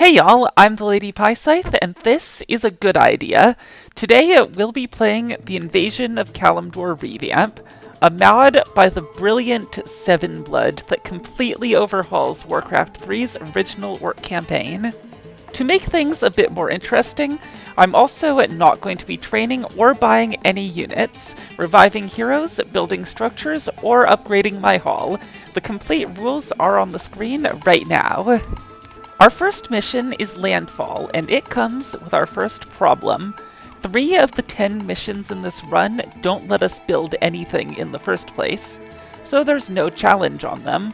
Hey y'all, I'm the Lady Pie-Scythe, and this is a good idea. Today we'll be playing the Invasion of Kalimdor Revamp, a mod by the brilliant Seven Blood that completely overhauls Warcraft 3's original Orc campaign. To make things a bit more interesting, I'm also not going to be training or buying any units, reviving heroes, building structures, or upgrading my haul. The complete rules are on the screen right now. Our first mission is Landfall, and it comes with our first problem. 3 of the 10 missions in this run don't let us build anything in the first place, so there's no challenge on them.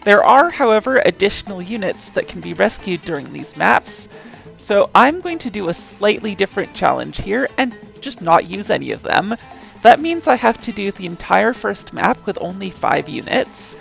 There are, however, additional units that can be rescued during these maps, so I'm going to do a slightly different challenge here and just not use any of them. That means I have to do the entire first map with only 5 units.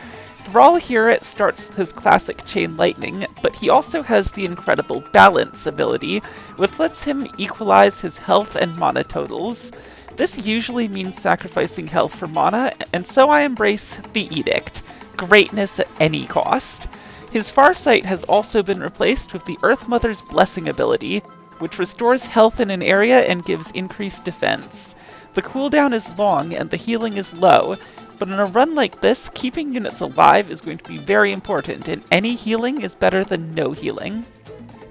Thrall here starts with his classic Chain Lightning, but he also has the incredible Balance ability, which lets him equalize his health and mana totals. This usually means sacrificing health for mana, and so I embrace the Edict, greatness at any cost. His Farsight has also been replaced with the Earth Mother's Blessing ability, which restores health in an area and gives increased defense. The cooldown is long and the healing is low, but in a run like this, keeping units alive is going to be very important, and any healing is better than no healing.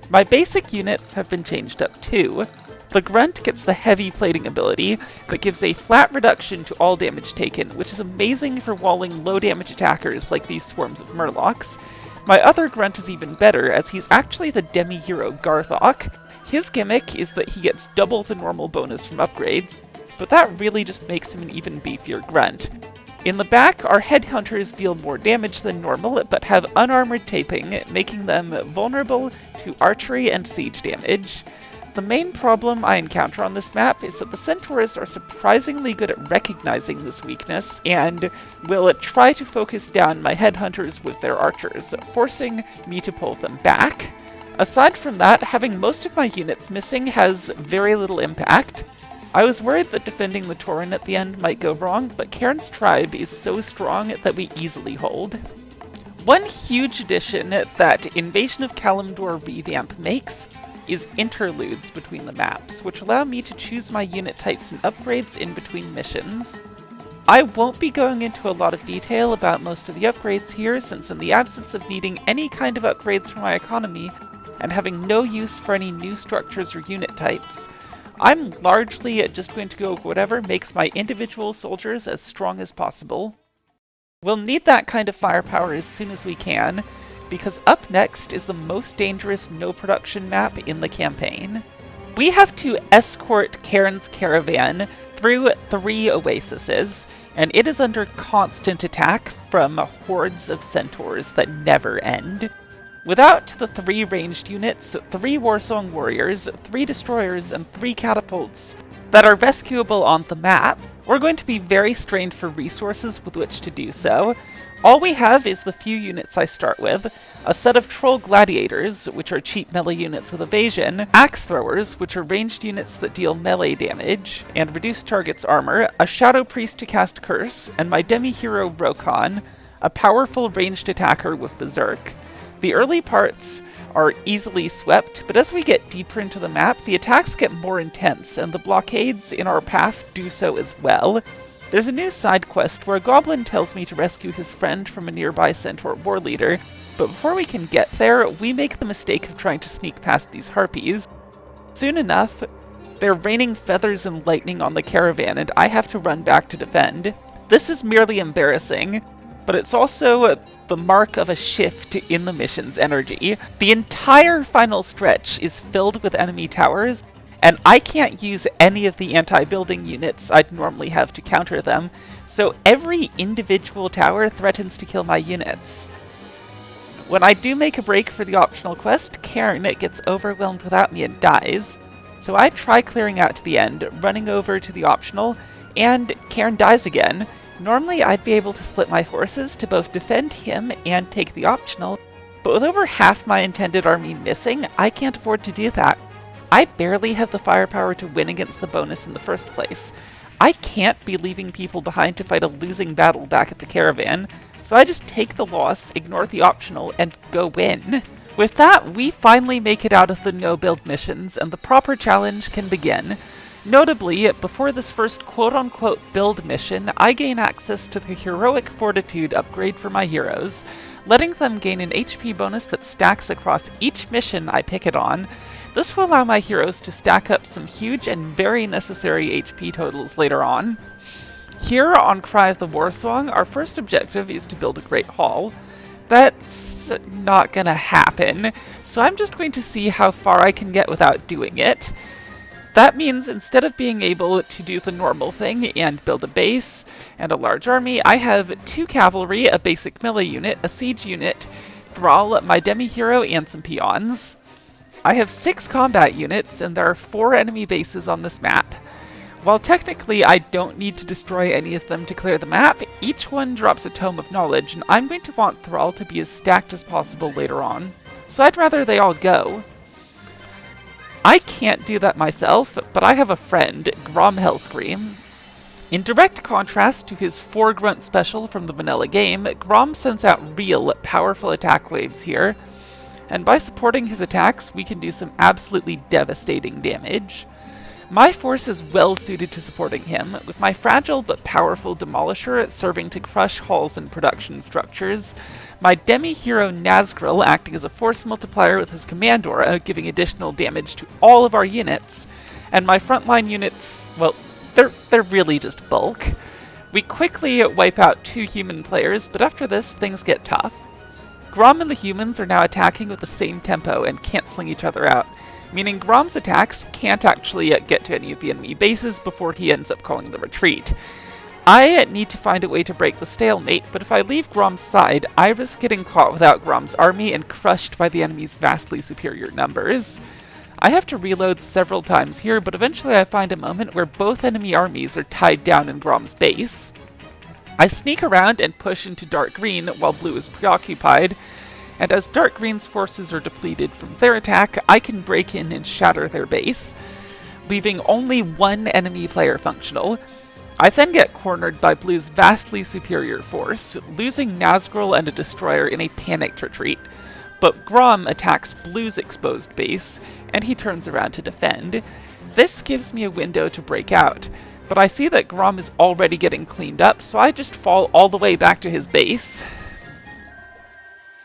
My basic units have been changed up too. The Grunt gets the Heavy Plating ability that gives a flat reduction to all damage taken, which is amazing for walling low damage attackers like these swarms of Murlocs. My other Grunt is even better, as he's actually the demi-hero Garthok. His gimmick is that he gets double the normal bonus from upgrades, but that really just makes him an even beefier Grunt. In the back, our headhunters deal more damage than normal, but have unarmored taping, making them vulnerable to archery and siege damage. The main problem I encounter on this map is that the centaurs are surprisingly good at recognizing this weakness, and will try to focus down my headhunters with their archers, forcing me to pull them back. Aside from that, having most of my units missing has very little impact. I was worried that defending the Tauren at the end might go wrong, but Cairn's tribe is so strong that we easily hold. One huge addition that Invasion of Kalimdor Revamp makes is interludes between the maps, which allow me to choose my unit types and upgrades in between missions. I won't be going into a lot of detail about most of the upgrades here, since in the absence of needing any kind of upgrades for my economy, and having no use for any new structures or unit types, I'm largely just going to go with whatever makes my individual soldiers as strong as possible. We'll need that kind of firepower as soon as we can, because up next is the most dangerous no-production map in the campaign. We have to escort Cairn's caravan through 3 oases, and it is under constant attack from hordes of centaurs that never end. Without the 3 ranged units, 3 Warsong warriors, 3 destroyers, and 3 catapults that are rescuable on the map, we're going to be very strained for resources with which to do so. All we have is the few units I start with, a set of Troll Gladiators, which are cheap melee units with evasion, Axe Throwers, which are ranged units that deal melee damage and reduce target's armor, a Shadow Priest to cast Curse, and my demi-hero Rokon, a powerful ranged attacker with Berserk. The early parts are easily swept, but as we get deeper into the map, the attacks get more intense, and the blockades in our path do so as well. There's a new side quest where a goblin tells me to rescue his friend from a nearby centaur war leader, but before we can get there, we make the mistake of trying to sneak past these harpies. Soon enough, they're raining feathers and lightning on the caravan, and I have to run back to defend. This is merely embarrassing, but it's also the mark of a shift in the mission's energy. The entire final stretch is filled with enemy towers, and I can't use any of the anti-building units I'd normally have to counter them, so every individual tower threatens to kill my units. When I do make a break for the optional quest, Cairn gets overwhelmed without me and dies, so I try clearing out to the end, running over to the optional, and Cairn dies again. Normally I'd be able to split my forces to both defend him and take the optional, but with over half my intended army missing, I can't afford to do that. I barely have the firepower to win against the bonus in the first place. I can't be leaving people behind to fight a losing battle back at the caravan, so I just take the loss, ignore the optional, and go win. With that, we finally make it out of the no-build missions, and the proper challenge can begin. Notably, before this first quote-unquote build mission, I gain access to the Heroic Fortitude upgrade for my heroes, letting them gain an HP bonus that stacks across each mission I pick it on. This will allow my heroes to stack up some huge and very necessary HP totals later on. Here on Cry of the Warsong, our first objective is to build a Great Hall. That's not gonna happen, so I'm just going to see how far I can get without doing it. That means instead of being able to do the normal thing and build a base and a large army, I have 2 cavalry, a basic melee unit, a siege unit, Thrall, my demi-hero, and some peons. I have 6 combat units, and there are 4 enemy bases on this map. While technically I don't need to destroy any of them to clear the map, each one drops a Tome of Knowledge, and I'm going to want Thrall to be as stacked as possible later on. So I'd rather they all go. I can't do that myself, but I have a friend, Grom Hellscream. In direct contrast to his 4 grunt special from the vanilla game, Grom sends out real, powerful attack waves here, and by supporting his attacks, we can do some absolutely devastating damage. My force is well suited to supporting him, with my fragile but powerful Demolisher serving to crush halls and production structures, my demi-hero Nazgril acting as a force multiplier with his command aura, giving additional damage to all of our units, and my frontline units, well, they're really just bulk. We quickly wipe out 2 human players, but after this, things get tough. Grom and the humans are now attacking with the same tempo and cancelling each other out, meaning Grom's attacks can't actually get to any of the enemy bases before he ends up calling the retreat. I need to find a way to break the stalemate, but if I leave Grom's side, I risk getting caught without Grom's army and crushed by the enemy's vastly superior numbers. I have to reload several times here, but eventually I find a moment where both enemy armies are tied down in Grom's base. I sneak around and push into dark green while blue is preoccupied, and as dark green's forces are depleted from their attack, I can break in and shatter their base, leaving only 1 enemy player functional. I then get cornered by blue's vastly superior force, losing Nazgril and a destroyer in a panicked retreat, but Grom attacks blue's exposed base, and he turns around to defend. This gives me a window to break out, but I see that Grom is already getting cleaned up, so I just fall all the way back to his base.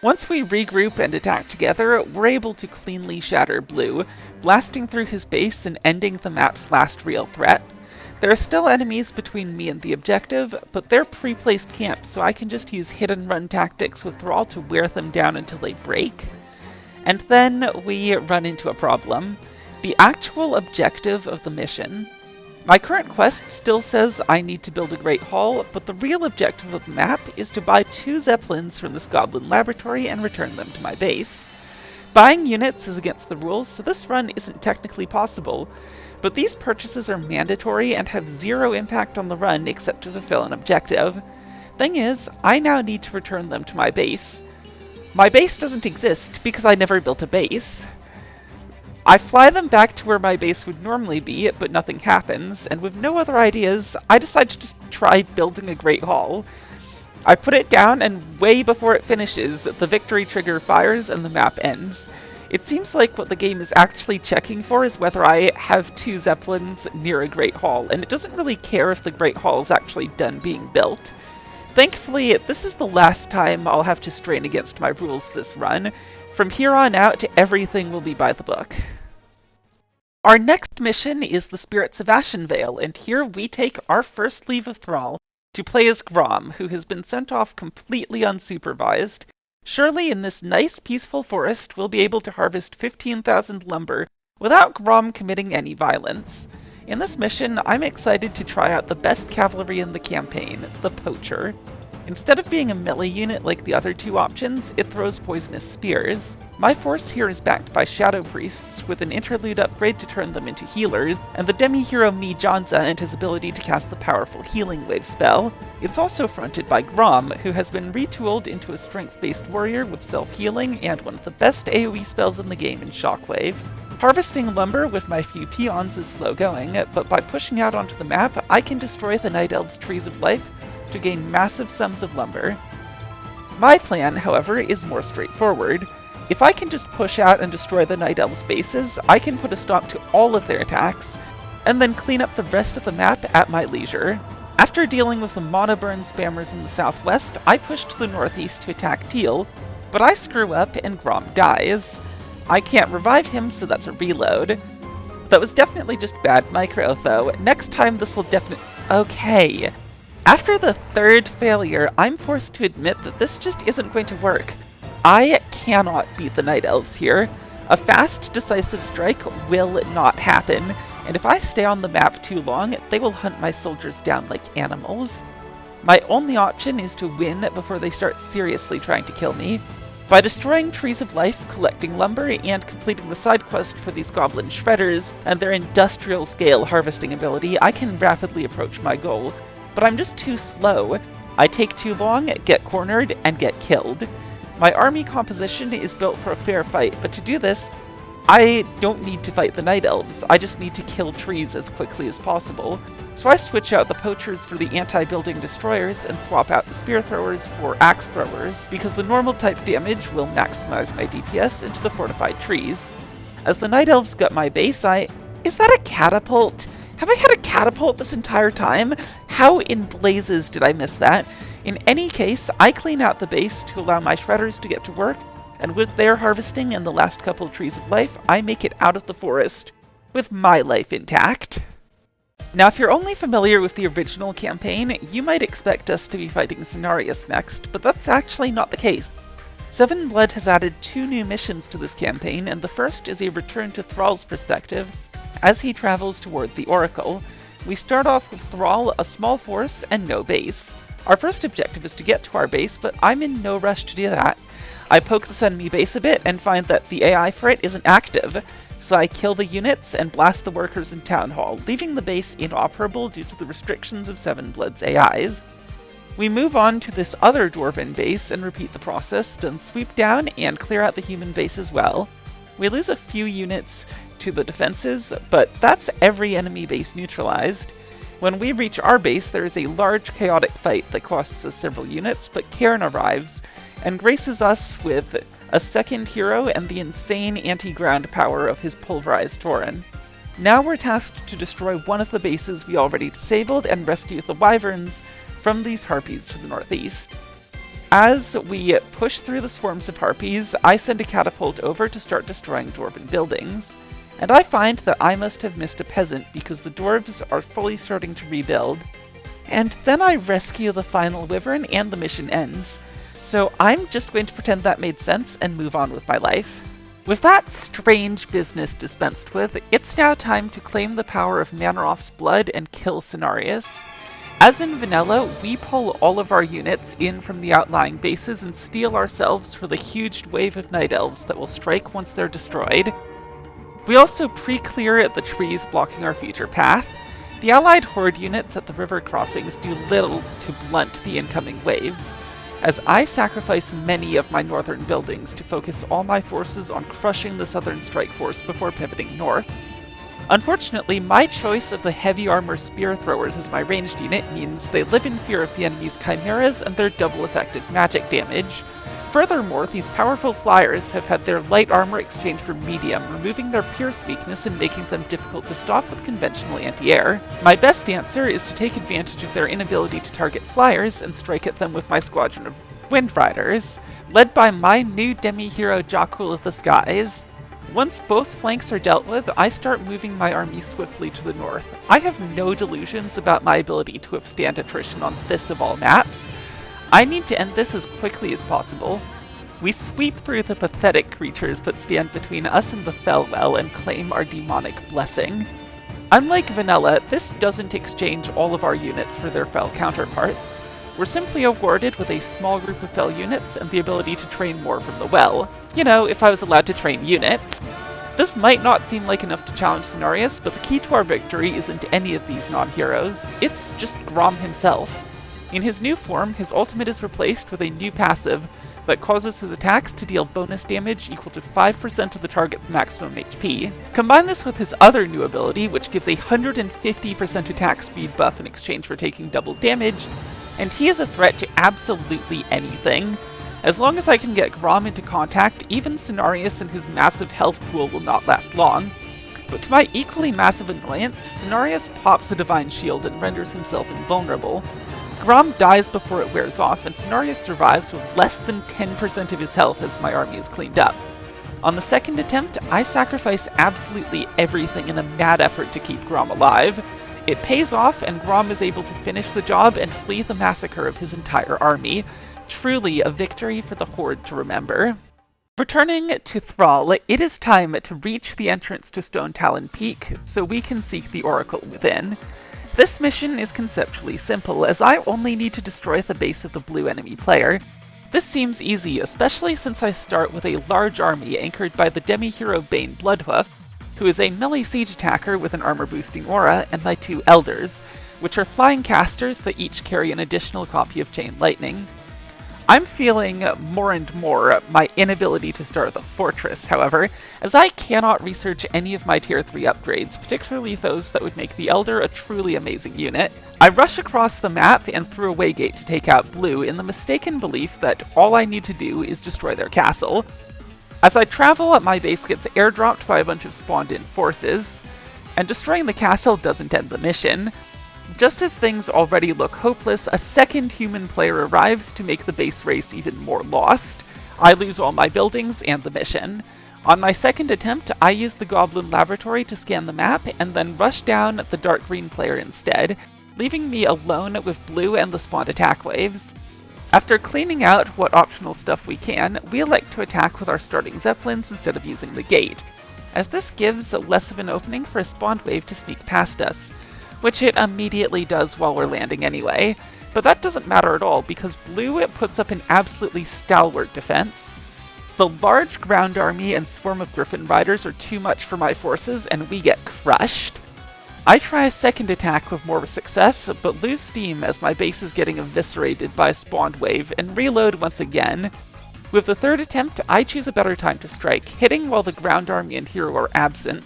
Once we regroup and attack together, we're able to cleanly shatter blue, blasting through his base and ending the map's last real threat. There are still enemies between me and the objective, but they're pre-placed camps, so I can just use hit-and-run tactics with Thrall to wear them down until they break. And then we run into a problem. The actual objective of the mission. My current quest still says I need to build a Great Hall, but the real objective of the map is to buy 2 Zeppelins from this Goblin laboratory and return them to my base. Buying units is against the rules, so this run isn't technically possible, but these purchases are mandatory and have 0 impact on the run except to fulfill an objective. Thing is, I now need to return them to my base. My base doesn't exist because I never built a base. I fly them back to where my base would normally be, but nothing happens, and with no other ideas, I decide to just try building a Great Hall. I put it down, and way before it finishes, the victory trigger fires and the map ends. It seems like what the game is actually checking for is whether I have 2 Zeppelins near a Great Hall, and it doesn't really care if the Great Hall is actually done being built. Thankfully, this is the last time I'll have to strain against my rules this run. From here on out, everything will be by the book. Our next mission is the Spirits of Ashen, and here we take our first leave of Thrall to play as Grom, who has been sent off completely unsupervised. Surely in this nice, peaceful forest we'll be able to harvest 15,000 lumber without Grom committing any violence. In this mission, I'm excited to try out the best cavalry in the campaign, the Poacher. Instead of being a melee unit like the other 2 options, it throws poisonous spears. My force here is backed by Shadow Priests, with an interlude upgrade to turn them into healers, and the demi-hero Janza and his ability to cast the powerful Healing Wave spell. It's also fronted by Grom, who has been retooled into a strength-based warrior with self-healing and one of the best AoE spells in the game in Shockwave. Harvesting lumber with my few peons is slow going, but by pushing out onto the map, I can destroy the Night Elves' Trees of Life to gain massive sums of lumber. My plan, however, is more straightforward. If I can just push out and destroy the Night Elves' bases, I can put a stop to all of their attacks, and then clean up the rest of the map at my leisure. After dealing with the Mana Burn spammers in the southwest, I push to the northeast to attack Teal, but I screw up and Grom dies. I can't revive him, so that's a reload. That was definitely just bad micro, though. Next time this will definitely... Okay. After the third failure, I'm forced to admit that this just isn't going to work. I cannot beat the Night Elves here. A fast, decisive strike will not happen, and if I stay on the map too long, they will hunt my soldiers down like animals. My only option is to win before they start seriously trying to kill me. By destroying Trees of Life, collecting lumber, and completing the side quest for these goblin shredders and their industrial scale harvesting ability, I can rapidly approach my goal. But I'm just too slow. I take too long, get cornered, and get killed. My army composition is built for a fair fight, but to do this, I don't need to fight the Night Elves, I just need to kill trees as quickly as possible. So I switch out the poachers for the anti-building destroyers and swap out the spear throwers for axe throwers, because the normal type damage will maximize my DPS into the fortified trees. As the Night Elves gut my base, Is that a catapult? Have I had a catapult this entire time? How in blazes did I miss that? In any case, I clean out the base to allow my shredders to get to work, and with their harvesting and the last couple of Trees of Life, I make it out of the forest, with my life intact. Now, if you're only familiar with the original campaign, you might expect us to be fighting Cenarius next, but that's actually not the case. Seven Blood has added 2 new missions to this campaign, and the first is a return to Thrall's perspective, as he travels toward the Oracle. We start off with Thrall, a small force, and no base. Our first objective is to get to our base, but I'm in no rush to do that. I poke this enemy base a bit and find that the AI for it isn't active, so I kill the units and blast the workers in Town Hall, leaving the base inoperable due to the restrictions of Seven Blood's AIs. We move on to this other Dwarven base and repeat the process, then sweep down and clear out the human base as well. We lose a few units to the defenses, but that's every enemy base neutralized. When we reach our base, there is a large chaotic fight that costs us several units, but Cairn arrives and graces us with a second hero and the insane anti-ground power of his pulverized Tauren. Now we're tasked to destroy one of the bases we already disabled and rescue the wyverns from these harpies to the northeast. As we push through the swarms of harpies, I send a catapult over to start destroying dwarven buildings. And I find that I must have missed a peasant because the dwarves are fully starting to rebuild. And then I rescue the final wyvern and the mission ends. So I'm just going to pretend that made sense and move on with my life. With that strange business dispensed with, it's now time to claim the power of Manoroth's blood and kill Cenarius. As in vanilla, we pull all of our units in from the outlying bases and steel ourselves for the huge wave of Night Elves that will strike once they're destroyed. We also pre-clear the trees blocking our future path. The allied horde units at the river crossings do little to blunt the incoming waves, as I sacrifice many of my northern buildings to focus all my forces on crushing the southern strike force before pivoting north. Unfortunately, my choice of the heavy armor spear throwers as my ranged unit means they live in fear of the enemy's chimeras and their double effective magic damage. Furthermore, these powerful flyers have had their light armor exchanged for medium, removing their pierce weakness and making them difficult to stop with conventional anti-air. My best answer is to take advantage of their inability to target flyers and strike at them with my squadron of Wind Riders, led by my new demi-hero Jakul of the Skies. Once both flanks are dealt with, I start moving my army swiftly to the north. I have no delusions about my ability to withstand attrition on this of all maps. I need to end this as quickly as possible. We sweep through the pathetic creatures that stand between us and the Fellwell and claim our demonic blessing. Unlike vanilla, this doesn't exchange all of our units for their Fell counterparts. We're simply awarded with a small group of Fell units and the ability to train more from the well. You know, if I was allowed to train units. This might not seem like enough to challenge Cenarius, but the key to our victory isn't any of these non-heroes. It's just Grom himself. In his new form, his ultimate is replaced with a new passive that causes his attacks to deal bonus damage equal to 5% of the target's maximum HP. Combine this with his other new ability, which gives a 150% attack speed buff in exchange for taking double damage, and he is a threat to absolutely anything. As long as I can get Grom into contact, even Cenarius and his massive health pool will not last long. But to my equally massive annoyance, Cenarius pops a Divine Shield and renders himself invulnerable. Grom dies before it wears off, and Cenarius survives with less than 10% of his health as my army is cleaned up. On the second attempt, I sacrifice absolutely everything in a mad effort to keep Grom alive. It pays off, and Grom is able to finish the job and flee the massacre of his entire army. Truly a victory for the Horde to remember. Returning to Thrall, it is time to reach the entrance to Stone Talon Peak, so we can seek the Oracle within. This mission is conceptually simple, as I only need to destroy the base of the blue enemy player. This seems easy, especially since I start with a large army anchored by the demi-hero Bane Bloodhoof, who is a melee siege attacker with an armor-boosting aura, and my 2 Elders, which are flying casters that each carry an additional copy of Chain Lightning. I'm feeling more and more my inability to start the Fortress, however, as I cannot research any of my Tier 3 upgrades, particularly those that would make the Elder a truly amazing unit. I rush across the map and through a waygate to take out Blue in the mistaken belief that all I need to do is destroy their castle. As I travel, my base gets airdropped by a bunch of spawned-in forces, and destroying the castle doesn't end the mission. Just as things already look hopeless, a second human player arrives to make the base race even more lost. I lose all my buildings and the mission. On my second attempt, I use the Goblin Laboratory to scan the map, and then rush down the dark green player instead, leaving me alone with Blue and the spawned attack waves. After cleaning out what optional stuff we can, we elect to attack with our starting Zeppelins instead of using the gate, as this gives less of an opening for a spawned wave to sneak past us, which it immediately does while we're landing anyway. But that doesn't matter at all, because Blue puts up an absolutely stalwart defense. The large ground army and swarm of Griffin Riders are too much for my forces, and we get crushed. I try a second attack with more success, but lose steam as my base is getting eviscerated by a spawned wave, and reload once again. With the third attempt, I choose a better time to strike, hitting while the ground army and hero are absent.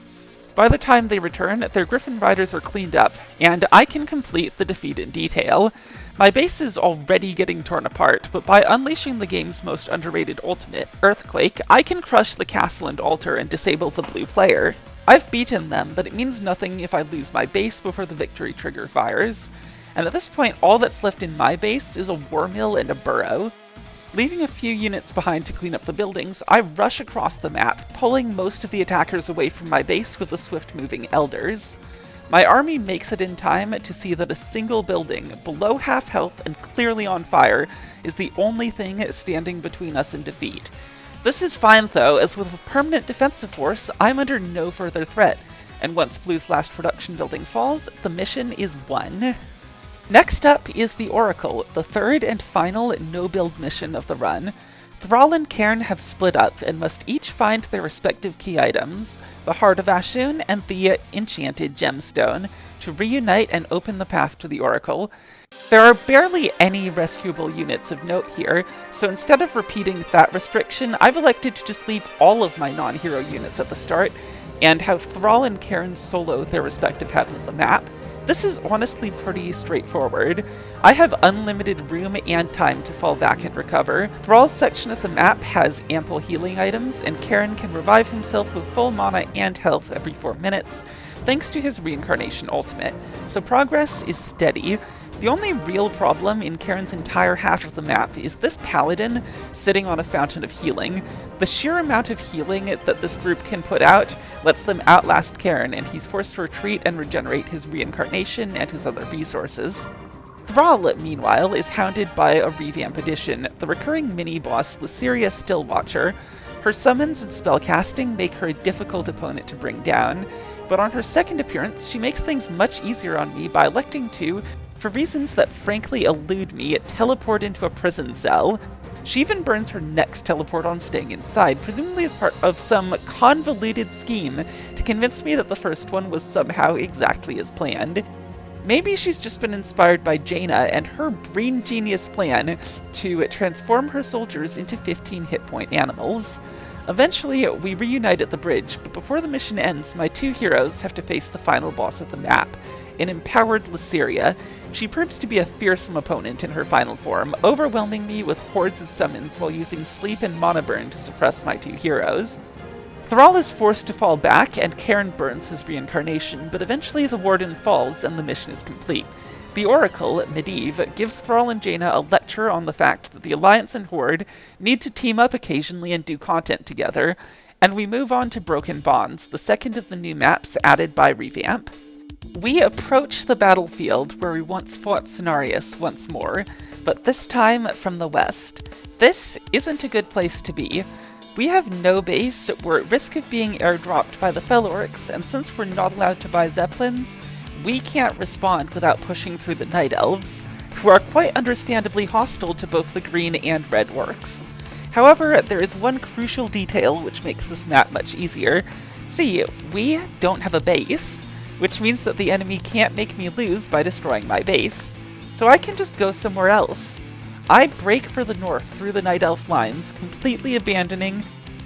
By the time they return, their Griffin Riders are cleaned up, and I can complete the defeat in detail. My base is already getting torn apart, but by unleashing the game's most underrated ultimate, Earthquake, I can crush the castle and altar and disable the blue player. I've beaten them, but it means nothing if I lose my base before the victory trigger fires. And at this point, all that's left in my base is a war mill and a burrow. Leaving a few units behind to clean up the buildings, I rush across the map, pulling most of the attackers away from my base with the swift-moving Elders. My army makes it in time to see that a single building, below half health and clearly on fire, is the only thing standing between us and defeat. This is fine though, as with a permanent defensive force, I'm under no further threat, and once Blue's last production building falls, the mission is won. Next up is the Oracle, the third and final no-build mission of the run. Thrall and Cairn have split up and must each find their respective key items, the Heart of Ashen and the Enchanted Gemstone, to reunite and open the path to the Oracle. There are barely any rescuable units of note here, so instead of repeating that restriction, I've elected to just leave all of my non-hero units at the start, and have Thrall and Cairn solo their respective halves of the map. This is honestly pretty straightforward. I have unlimited room and time to fall back and recover. Thrall's section of the map has ample healing items, and Cairn can revive himself with full mana and health every 4 minutes, thanks to his reincarnation ultimate, so progress is steady. The only real problem in Cairn's entire half of the map is this paladin sitting on a fountain of healing. The sheer amount of healing that this group can put out lets them outlast Cairn, and he's forced to retreat and regenerate his reincarnation and his other resources. Thrall, meanwhile, is hounded by a Revamp edition, the recurring mini-boss Lysiria Stillwatcher. Her summons and spellcasting make her a difficult opponent to bring down, but on her second appearance she makes things much easier on me by electing to, for reasons that frankly elude me, teleport into a prison cell. She even burns her next teleport on staying inside, presumably as part of some convoluted scheme to convince me that the first one was somehow exactly as planned. Maybe she's just been inspired by Jaina and her brain genius plan to transform her soldiers into 15 hit point animals. Eventually, we reunite at the bridge, but before the mission ends, my two heroes have to face the final boss of the map, an empowered Lysiria. She proves to be a fearsome opponent in her final form, overwhelming me with hordes of summons while using sleep and mana burn to suppress my two heroes. Thrall is forced to fall back, and Cairn burns his reincarnation, but eventually the Warden falls and the mission is complete. The Oracle, Medivh, gives Thrall and Jaina a lecture on the fact that the Alliance and Horde need to team up occasionally and do content together, and we move on to Broken Bonds, the second of the new maps added by Revamp. We approach the battlefield where we once fought Cenarius once more, but this time from the west. This isn't a good place to be. We have no base, we're at risk of being airdropped by the Fel Orcs, and since we're not allowed to buy Zeppelins, we can't respond without pushing through the Night Elves, who are quite understandably hostile to both the green and red orcs. However, there is one crucial detail which makes this map much easier. See, we don't have a base, which means that the enemy can't make me lose by destroying my base, so I can just go somewhere else. I break for the north through the Night Elf lines, completely abandoning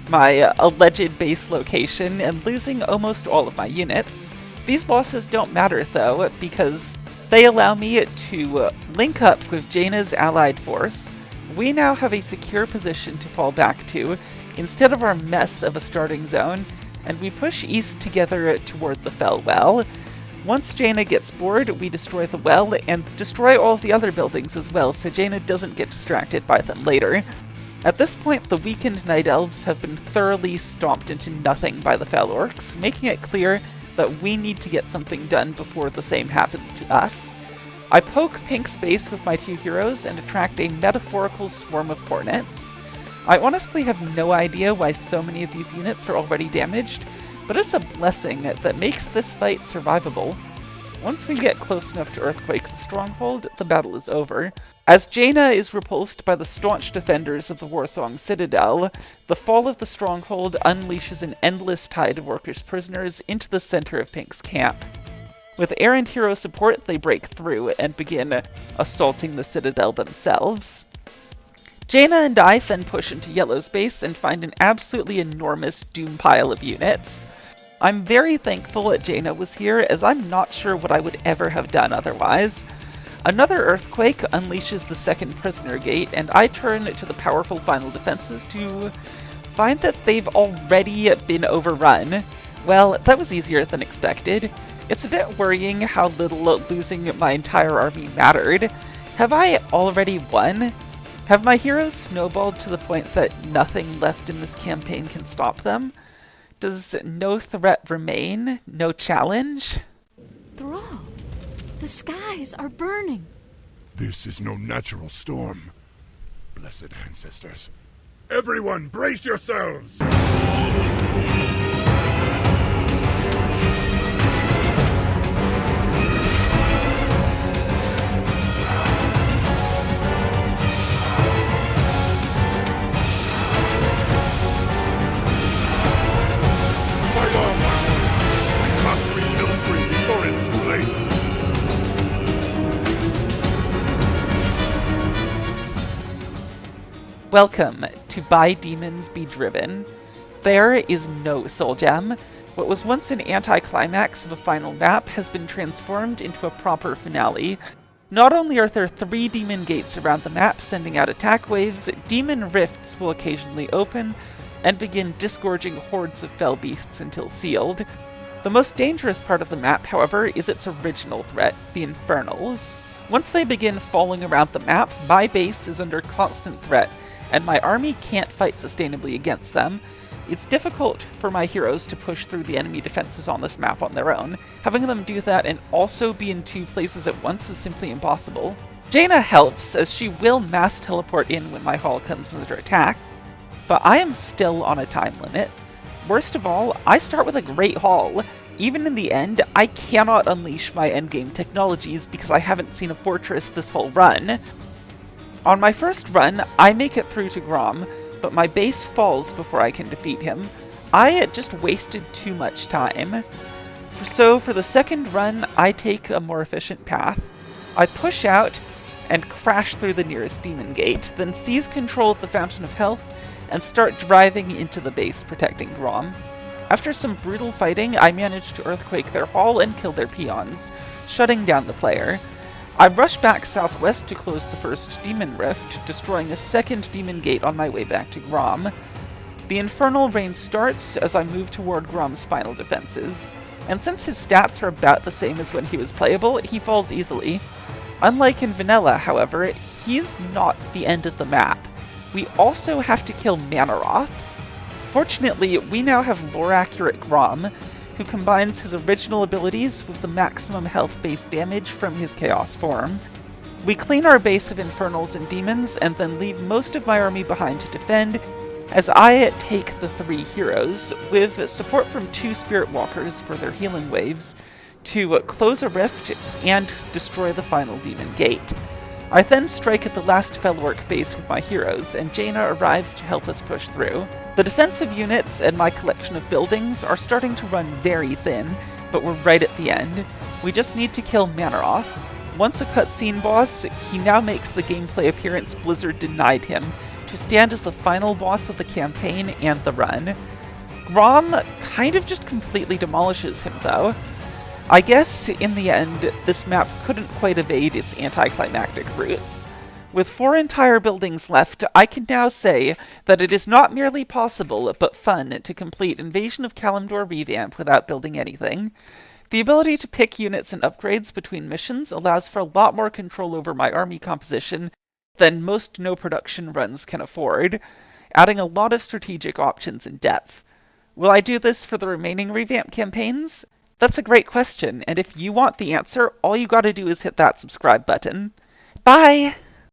my alleged base location and losing almost all of my units. These losses don't matter though, because they allow me to link up with Jaina's allied force. We now have a secure position to fall back to, instead of our mess of a starting zone, and we push east together toward the Fel Well. Once Jaina gets bored, we destroy the well, and destroy all of the other buildings as well, so Jaina doesn't get distracted by them later. At this point, the weakened Night Elves have been thoroughly stomped into nothing by the Fel Orcs, making it clear that we need to get something done before the same happens to us. I poke Pink's base with my two heroes and attract a metaphorical swarm of hornets. I honestly have no idea why so many of these units are already damaged, but it's a blessing that makes this fight survivable. Once we get close enough to Earthquake the Stronghold, the battle is over. As Jaina is repulsed by the staunch defenders of the Warsong Citadel, the fall of the Stronghold unleashes an endless tide of Workers' prisoners into the center of Pink's camp. With errant hero support, they break through and begin assaulting the Citadel themselves. Jaina and I then push into Yellow's base and find an absolutely enormous doom pile of units. I'm very thankful that Jaina was here, as I'm not sure what I would ever have done otherwise. Another Earthquake unleashes the second Prisoner Gate, and I turn to the powerful final defenses to find that they've already been overrun. Well, that was easier than expected. It's a bit worrying how little losing my entire army mattered. Have I already won? Have my heroes snowballed to the point that nothing left in this campaign can stop them? Does no threat remain? No challenge? Thrall, the skies are burning. This is no natural storm. Blessed ancestors. Everyone, brace yourselves! Welcome to By Demons Be Driven. There is no soul gem. What was once an anticlimax of a final map has been transformed into a proper finale. Not only are there 3 demon gates around the map sending out attack waves, demon rifts will occasionally open and begin disgorging hordes of fell beasts until sealed. The most dangerous part of the map, however, is its original threat, the Infernals. Once they begin falling around the map, my base is under constant threat, and my army can't fight sustainably against them. It's difficult for my heroes to push through the enemy defenses on this map on their own. Having them do that and also be in 2 places at once is simply impossible. Jaina helps, as she will mass teleport in when my hall comes under attack, but I am still on a time limit. Worst of all, I start with a great haul. Even in the end, I cannot unleash my endgame technologies because I haven't seen a fortress this whole run. On my first run, I make it through to Grom, but my base falls before I can defeat him. I just wasted too much time. So for the second run, I take a more efficient path. I push out and crash through the nearest demon gate, then seize control of the Fountain of Health and start driving into the base protecting Grom. After some brutal fighting, I manage to earthquake their hall and kill their peons, shutting down the player. I rush back southwest to close the first demon rift, destroying a second demon gate on my way back to Grom. The infernal rain starts as I move toward Grom's final defenses, and since his stats are about the same as when he was playable, he falls easily. Unlike in vanilla, however, he's not the end of the map. We also have to kill Manaroth. Fortunately, we now have lore-accurate Grom, who combines his original abilities with the maximum health-based damage from his Chaos form. We clean our base of Infernals and Demons, and then leave most of my army behind to defend, as I take the 3 heroes, with support from 2 Spirit Walkers for their healing waves, to close a rift and destroy the final demon gate. I then strike at the last Felorc base with my heroes, and Jaina arrives to help us push through. The defensive units and my collection of buildings are starting to run very thin, but we're right at the end. We just need to kill Manaroth. Once a cutscene boss, he now makes the gameplay appearance Blizzard denied him, to stand as the final boss of the campaign and the run. Grom kind of just completely demolishes him though. I guess, in the end, this map couldn't quite evade its anticlimactic roots. With 4 entire buildings left, I can now say that it is not merely possible, but fun, to complete Invasion of Kalimdor Revamp without building anything. The ability to pick units and upgrades between missions allows for a lot more control over my army composition than most no-production runs can afford, adding a lot of strategic options and depth. Will I do this for the remaining Revamp campaigns? That's a great question, and if you want the answer, all you gotta do is hit that subscribe button. Bye!